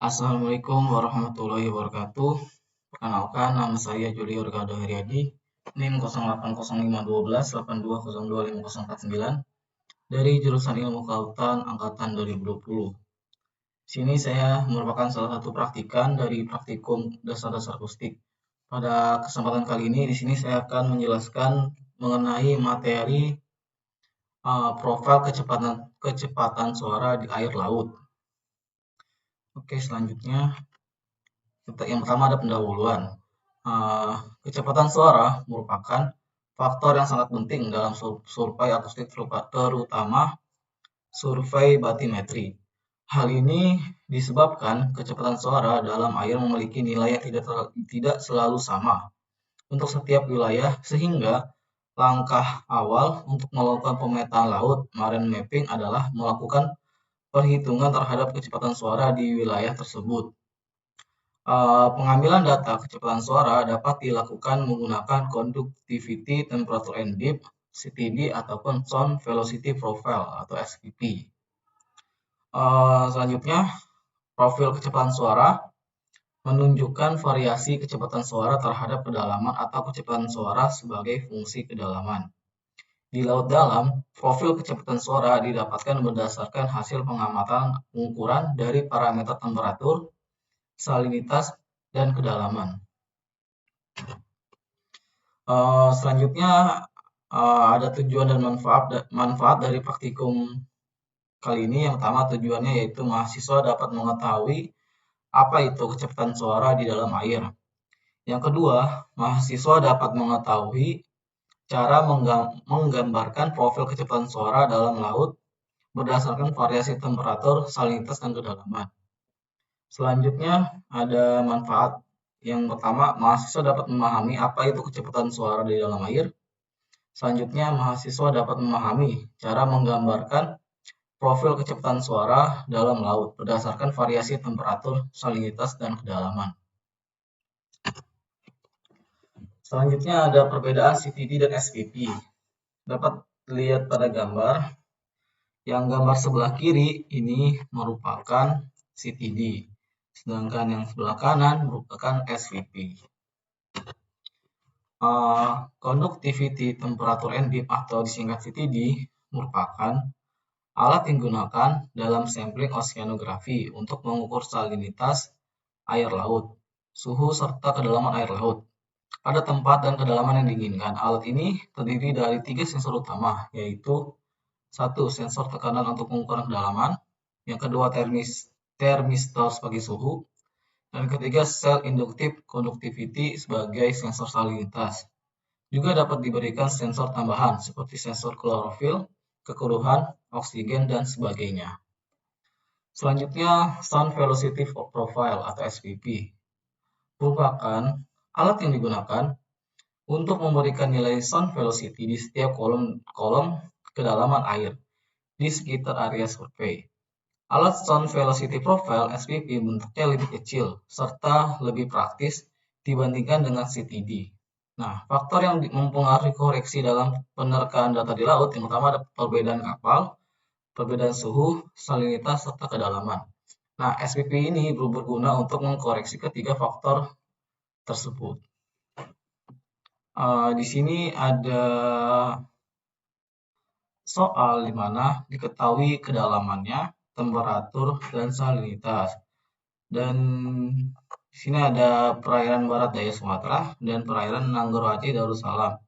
Assalamualaikum warahmatullahi wabarakatuh. Perkenalkan, nama saya Juli Orgado Heriadi, NIM 08051282025049 dari jurusan Ilmu Kelautan angkatan 2020. Sini saya merupakan salah satu praktikan dari praktikum dasar-dasar akustik. Pada kesempatan kali ini di sini saya akan menjelaskan mengenai materi profil kecepatan suara di air laut. Oke, selanjutnya yang pertama ada pendahuluan. Kecepatan suara merupakan faktor yang sangat penting dalam survei akustik, terutama survei batimetri. Hal ini disebabkan kecepatan suara dalam air memiliki nilai yang tidak selalu sama untuk setiap wilayah, sehingga langkah awal untuk melakukan pemetaan laut marine mapping adalah melakukan perhitungan terhadap kecepatan suara di wilayah tersebut. Pengambilan data kecepatan suara dapat dilakukan menggunakan Conductivity Temperature and Depth (CTD) ataupun Sound Velocity Profile atau SVP. Selanjutnya, profil kecepatan suara menunjukkan variasi kecepatan suara terhadap kedalaman atau kecepatan suara sebagai fungsi kedalaman. Di laut dalam, profil kecepatan suara didapatkan berdasarkan hasil pengamatan pengukuran dari parameter temperatur, salinitas, dan kedalaman. Selanjutnya ada tujuan dan manfaat dari praktikum kali ini. Yang pertama, tujuannya yaitu mahasiswa dapat mengetahui apa itu kecepatan suara di dalam air. Yang kedua, mahasiswa dapat mengetahui cara menggambarkan profil kecepatan suara dalam laut berdasarkan variasi temperatur, salinitas, dan kedalaman. Selanjutnya ada manfaat. Yang pertama, mahasiswa dapat memahami apa itu kecepatan suara di dalam air. Selanjutnya, mahasiswa dapat memahami cara menggambarkan profil kecepatan suara dalam laut berdasarkan variasi temperatur, salinitas, dan kedalaman. Selanjutnya ada perbedaan CTD dan SVP. Dapat dilihat pada gambar. Yang gambar sebelah kiri ini merupakan CTD, sedangkan yang sebelah kanan merupakan SVP. Conductivity Temperature and Depth atau disingkat CTD merupakan alat yang digunakan dalam sampling oceanografi untuk mengukur salinitas air laut, suhu, serta kedalaman air laut pada tempat dan kedalaman yang diinginkan. Alat ini terdiri dari 3 sensor utama, yaitu 1. Sensor tekanan untuk pengukuran kedalaman, yang kedua termistor sebagai suhu, dan ketiga sel induktif conductivity sebagai sensor salinitas. Juga dapat diberikan sensor tambahan seperti sensor klorofil, kekeruhan, oksigen, dan sebagainya. Selanjutnya, Sound Velocity Profile atau SVP merupakan alat yang digunakan untuk memberikan nilai sound velocity di setiap kolom kedalaman air di sekitar area survei. Alat Sound Velocity Profile (SVP) bentuknya lebih kecil serta lebih praktis dibandingkan dengan CTD. Nah, faktor yang mempengaruhi koreksi dalam penerkaan data di laut yang pertama ada perbedaan kapal, perbedaan suhu, salinitas, serta kedalaman. Nah, SVP ini berguna untuk mengkoreksi ketiga faktor tersebut. Di sini ada soal di mana diketahui kedalamannya, temperatur, dan salinitas. Dan di sini ada perairan barat daya Sumatera dan perairan Nanggoro Aceh Darussalam.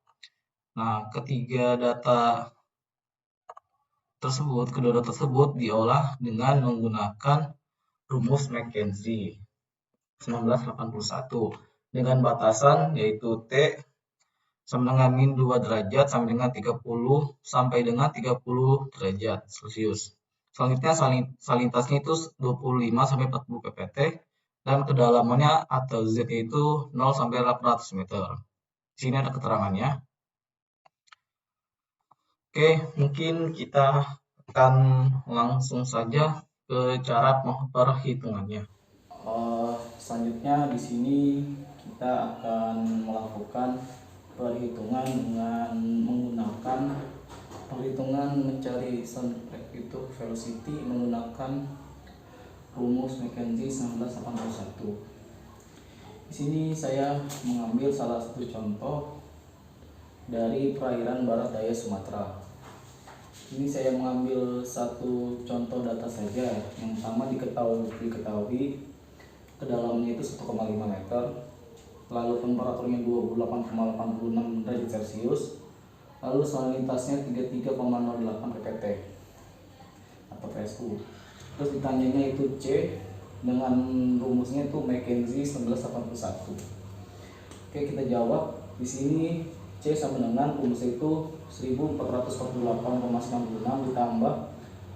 Nah, kedua data tersebut diolah dengan menggunakan rumus Mackenzie 1981 dengan batasan yaitu T sama dengan min 2 derajat sampai dengan 30 derajat Celcius. Selanjutnya salinitasnya itu 25 sampai 40 ppt dan kedalamannya atau Z itu 0 sampai 800 meter. Di sini ada keterangannya. Oke, mungkin kita akan langsung saja ke cara perhitungannya. Selanjutnya di sini kita akan melakukan perhitungan dengan menggunakan perhitungan mencari sound itu velocity menggunakan rumus Mackenzie 1981. Di sini saya mengambil salah satu contoh dari perairan barat daya Sumatera. Ini saya mengambil satu contoh data saja. Yang pertama diketahui kedalamannya itu 1,5 meter, lalu temperaturnya 28,86 derajat Celcius, lalu salinitasnya 33,08 ppt atau PSU. Terus ditanyanya itu C dengan rumusnya itu Mackenzie 1981. Oke, kita jawab. Di sini C sama dengan rumus itu 1448,96 ditambah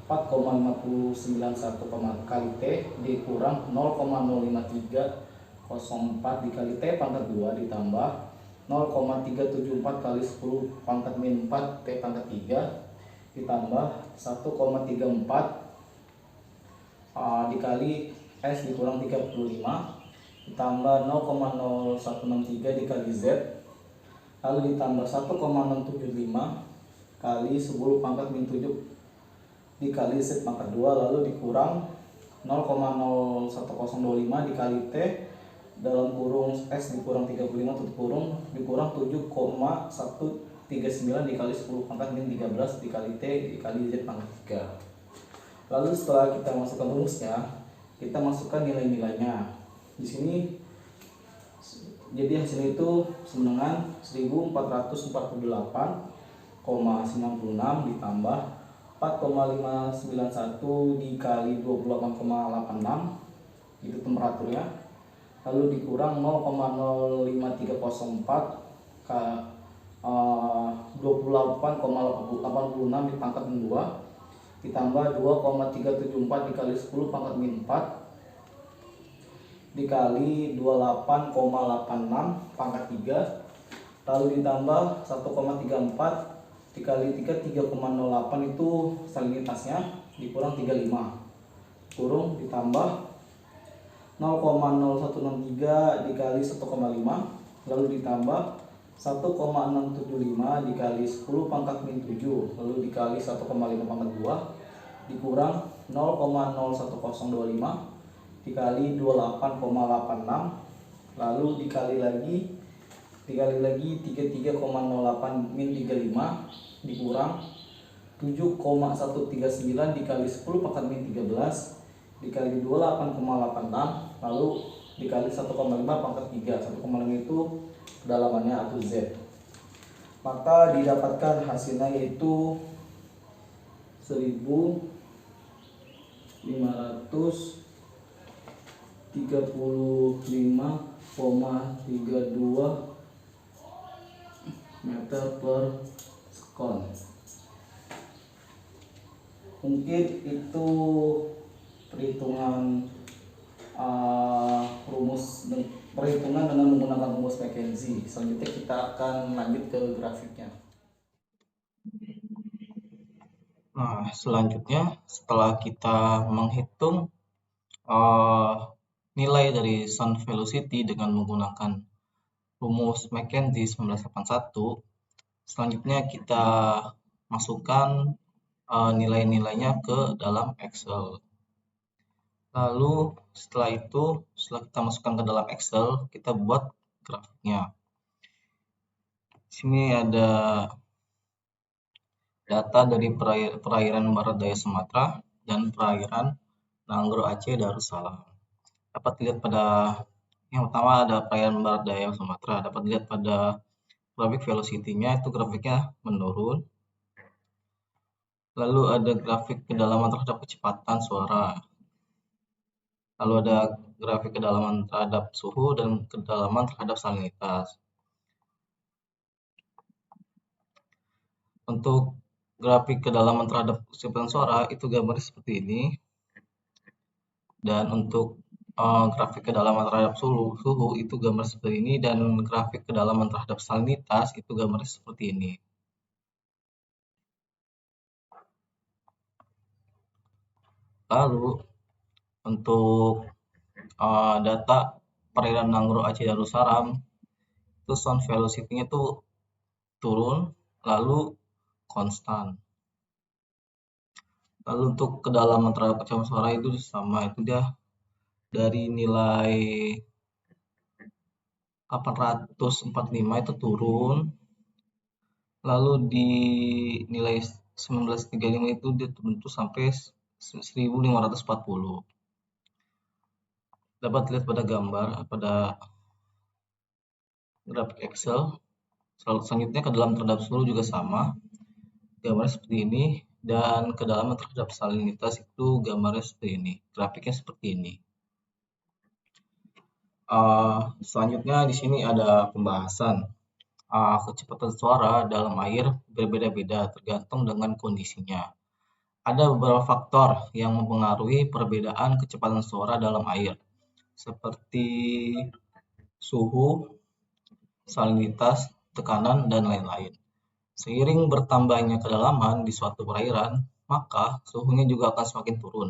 4,591 kali T dikurang 0,05304 dikali T pangkat 2 ditambah 0,374 kali 10 pangkat min 4 T pangkat 3 ditambah 1,34 dikali S dikurang 35 ditambah 0,0163 dikali Z lalu ditambah 1,675 kali 10 pangkat min 7 dikali Z pangkat 2 lalu dikurang 0,01025 dikali T dalam kurung S dikurang 35 tutup kurung dikurang 7,139 dikali 10 pangkat min 13 dikali T dikali Z pangkat 3. Lalu setelah kita masukkan rumusnya, kita masukkan nilai-nilainya. Di sini jadi hasilnya itu sama dengan 1448,96 ditambah 4,591 dikali 28,86 itu temperaturnya, lalu dikurang 0,05304 ke 28,86 dipangkat min 2 ditambah 2,374 dikali 10 pangkat min 4 dikali 28,86 pangkat 3 lalu ditambah 1,34 dikali 3,08 itu salinitasnya dikurang 35 kurung ditambah 0,0163 dikali 1,5 lalu ditambah 1,675 dikali 10 pangkat min 7 lalu dikali 1,5 pangkat 2 dikurang 0,01025 dikali 28,86 lalu dikali lagi 33,08 min 35 dikurang 7,139 dikali 10 pangkat min 13 dikali 28,86 lalu dikali 1,5 pangkat 3. 1,5 itu kedalamannya atau Z, maka didapatkan hasilnya yaitu 1535,32 meter per sekon. Mungkin itu perhitungan perhitungan dengan menggunakan rumus Mackenzie. Selanjutnya kita akan lanjut ke grafiknya. Nah, selanjutnya setelah kita menghitung nilai dari sound velocity dengan menggunakan rumus Mackenzie 1981, selanjutnya kita masukkan nilai-nilainya ke dalam Excel. Lalu setelah kita masukkan ke dalam Excel, kita buat grafiknya. Di sini ada data dari perairan barat daya Sumatera dan perairan Nanggro Aceh Darussalam. Dapat dilihat pada yang pertama ada perairan barat daya Sumatera. Dapat dilihat pada grafik velocity-nya itu grafiknya menurun. Lalu ada grafik kedalaman terhadap kecepatan suara. Lalu ada grafik kedalaman terhadap suhu dan kedalaman terhadap salinitas. Untuk grafik kedalaman terhadap kecepatan suara itu gambarnya seperti ini. Dan untuk grafik kedalaman terhadap suhu itu gambar seperti ini, dan grafik kedalaman terhadap salinitas itu gambarnya seperti ini. Lalu untuk data perairan Nanggro Aceh Darussalam itu sound velocity-nya itu turun lalu konstan. Lalu untuk kedalaman terhadap kecepatan suara itu sama, itu dia dari nilai 845 itu turun, lalu di nilai 1935 itu dia turun tuh sampai 1540. Dapat lihat pada gambar, pada grafik Excel. Selanjutnya kedalaman terhadap suhu juga sama, gambarnya seperti ini, dan kedalaman terhadap salinitas itu gambarnya seperti ini, grafiknya seperti ini. Selanjutnya di sini ada pembahasan. Kecepatan suara dalam air berbeda-beda tergantung dengan kondisinya. Ada beberapa faktor yang mempengaruhi perbedaan kecepatan suara dalam air, seperti suhu, salinitas, tekanan, dan lain-lain. Seiring bertambahnya kedalaman di suatu perairan, maka suhunya juga akan semakin turun.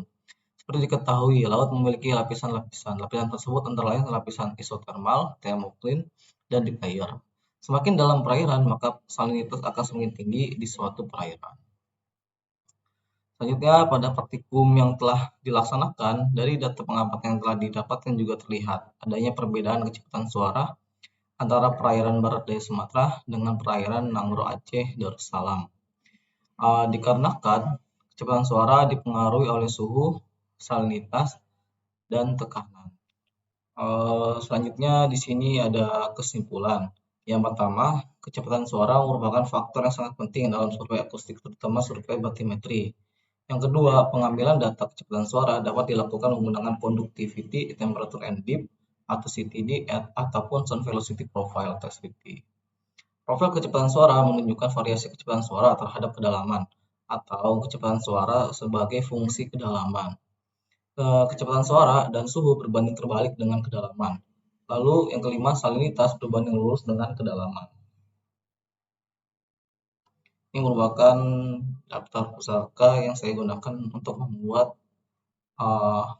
Seperti diketahui, laut memiliki lapisan-lapisan. Lapisan tersebut antara lain lapisan isotermal, thermocline, dan deep layer. Semakin dalam perairan, maka salinitas akan semakin tinggi di suatu perairan. Selanjutnya, pada praktikum yang telah dilaksanakan, dari data pengamatan yang telah didapatkan juga terlihat adanya perbedaan kecepatan suara antara perairan barat daya Sumatera dengan perairan Nangro Aceh Darussalam. Dikarenakan kecepatan suara dipengaruhi oleh suhu, salinitas, dan tekanan. Selanjutnya di sini ada kesimpulan. Yang pertama, kecepatan suara merupakan faktor yang sangat penting dalam survei akustik, terutama survei batimetri. Yang kedua, pengambilan data kecepatan suara dapat dilakukan menggunakan conductivity, temperature and depth, atau CTD, ataupun sound velocity profile, (SVP). Profil kecepatan suara menunjukkan variasi kecepatan suara terhadap kedalaman, atau kecepatan suara sebagai fungsi kedalaman. Kecepatan suara dan suhu berbanding terbalik dengan kedalaman. Lalu yang kelima, salinitas berbanding lurus dengan kedalaman. Ini merupakan daftar pusaka yang saya gunakan untuk membuat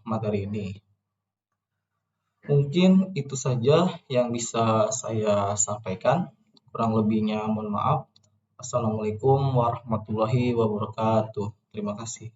materi ini. Mungkin itu saja yang bisa saya sampaikan. Kurang lebihnya mohon maaf. Assalamualaikum warahmatullahi wabarakatuh. Terima kasih.